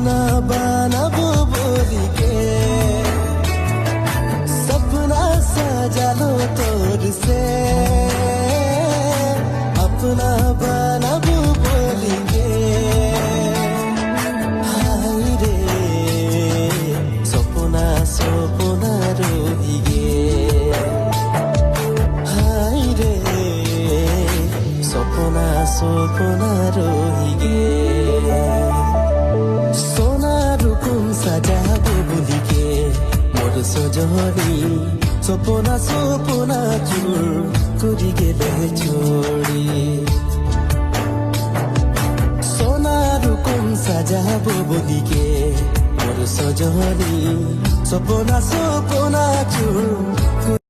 अपना बनाबो बोली के सपना सजा लो तोर से अपना बनाबो बोली के हाय रे सपना सपना रही गे हाय रे सपना सपना रही गे সাজাবো বলিকে মোর সজনী সপনা সপনা চুর করি গেলে ছড়ি সোনার কম সাজাবো বলিকে মোর সজনী সপনা সপনা চুর